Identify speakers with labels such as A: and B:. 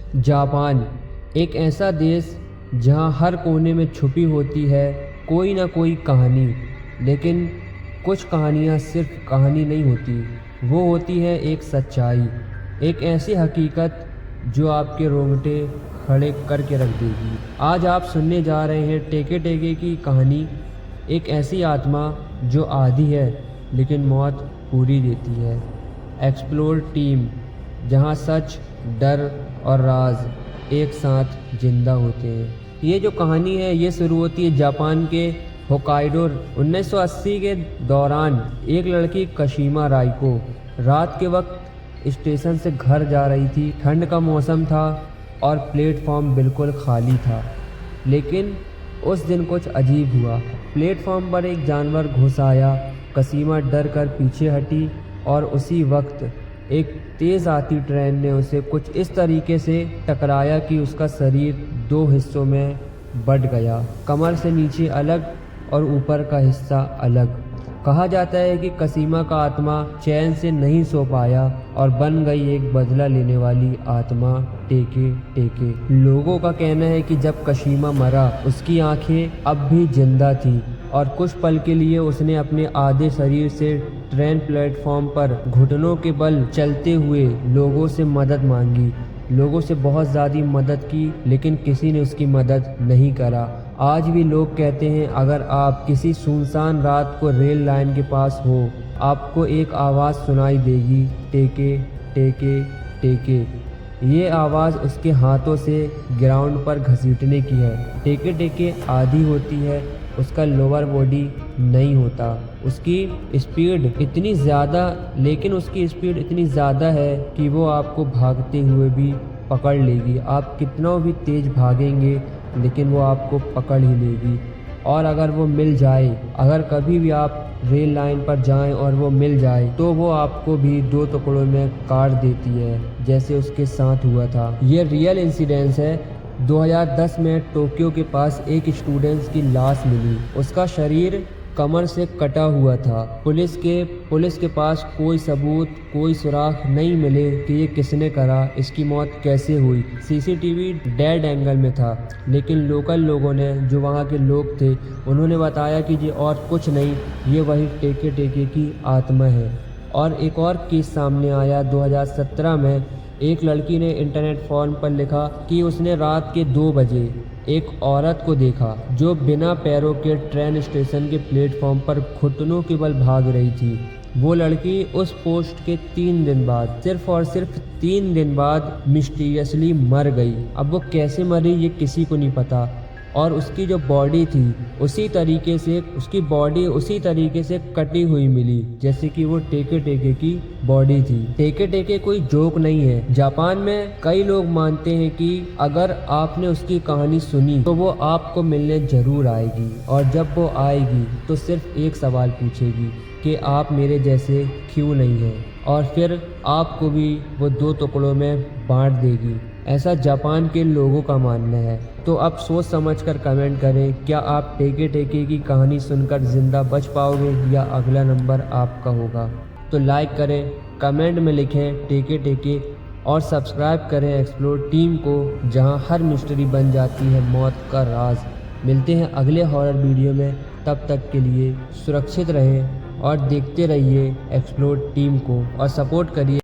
A: Japan एक ऐसा देश जहां हर कोने में छुपी होती है कोई ना कोई कहानी। लेकिन कुछ कहानियां सिर्फ कहानी नहीं होती, वो होती है एक सच्चाई, एक ऐसी हकीकत जो आपके रोंगटे खड़े करके रख देगी। आज आप सुनने जा रहे हैं टेके टेके की कहानी, एक ऐसी आत्मा जो आधी है लेकिन मौत पूरी देती है। एक्सप्लोर टीम, जहां सच, डर और राज एक साथ जिंदा होते हैं। ये जो कहानी है ये शुरू होती है जापान के होकाइडो। 1980 के दौरान एक लड़की कशिमा राइको रात के वक्त स्टेशन से घर जा रही थी। ठंड का मौसम था और प्लेटफॉर्म बिल्कुल खाली था। लेकिन उस दिन कुछ अजीब हुआ। प्लेटफॉर्म पर एक जानवर घुस आया। कशिमा डर कर पीछे हटी और उसी वक्त एक तेज़ आती ट्रेन ने उसे कुछ इस तरीके से टकराया कि उसका शरीर दो हिस्सों में बंट गया, कमर से नीचे अलग और ऊपर का हिस्सा अलग। कहा जाता है कि कशिमा का आत्मा चैन से नहीं सो पाया और बन गई एक बदला लेने वाली आत्मा, टेके टेके। लोगों का कहना है कि जब कशिमा मरा उसकी आंखें अब भी जिंदा थी और कुछ पल के लिए उसने अपने आधे शरीर से ट्रेन प्लेटफॉर्म पर घुटनों के बल चलते हुए लोगों से मदद मांगी। लोगों से बहुत ज़्यादा मदद की लेकिन किसी ने उसकी मदद नहीं करा। आज भी लोग कहते हैं अगर आप किसी सुनसान रात को रेल लाइन के पास हो, आपको एक आवाज़ सुनाई देगी, टेके टेके टेके। ये आवाज़ उसके हाथों से ग्राउंड पर घसीटने की है। टेके टेके आधी होती है, उसका लोअर बॉडी नहीं होता। उसकी स्पीड इतनी ज़्यादा है कि वो आपको भागते हुए भी पकड़ लेगी। आप कितना भी तेज़ भागेंगे लेकिन वो आपको पकड़ ही लेगी। और अगर वो मिल जाए, अगर कभी भी आप रेल लाइन पर जाएं और वो मिल जाए तो वो आपको भी दो टुकड़ों में काट देती है, जैसे उसके साथ हुआ था। ये रियल इंसिडेंस है। 2010 में टोक्यो के पास एक स्टूडेंट की लाश मिली। उसका शरीर कमर से कटा हुआ था। पुलिस के पास कोई सबूत, कोई सुराग नहीं मिले कि ये किसने करा, इसकी मौत कैसे हुई। सीसीटीवी डेड एंगल में था, लेकिन लोकल लोगों ने, जो वहाँ के लोग थे, उन्होंने बताया कि ये और कुछ नहीं, ये वही टेके टेके की आत्मा है। और एक और केस सामने आया 2017 में। एक लड़की ने इंटरनेट फोरम पर लिखा कि उसने रात के 2 बजे एक औरत को देखा जो बिना पैरों के ट्रेन स्टेशन के प्लेटफॉर्म पर घुटनों के बल भाग रही थी। वो लड़की उस पोस्ट के 3 दिन बाद, सिर्फ और सिर्फ 3 दिन बाद, मिस्टीरियसली मर गई। अब वो कैसे मरी ये किसी को नहीं पता। और उसकी जो बॉडी थी उसी तरीके से कटी हुई मिली जैसे कि वो टेके टेके की बॉडी थी। टेके टेके कोई जोक नहीं है। जापान में कई लोग मानते हैं कि अगर आपने उसकी कहानी सुनी तो वो आपको मिलने जरूर आएगी, और जब वो आएगी तो सिर्फ एक सवाल पूछेगी कि आप मेरे जैसे क्यों नहीं हैं, और फिर आपको भी वो 2 टुकड़ों में बांट देगी। ऐसा जापान के लोगों का मानना है। तो अब सोच समझकर कमेंट करें, क्या आप टेके टेके की कहानी सुनकर ज़िंदा बच पाओगे या अगला नंबर आपका होगा। तो लाइक करें, कमेंट में लिखें टेके टेके, और सब्सक्राइब करें एक्सप्लोर टीम को, जहां हर मिस्ट्री बन जाती है मौत का राज। मिलते हैं अगले हॉरर वीडियो में, तब तक के लिए सुरक्षित रहें और देखते रहिए एक्सप्लोर टीम को और सपोर्ट करिए।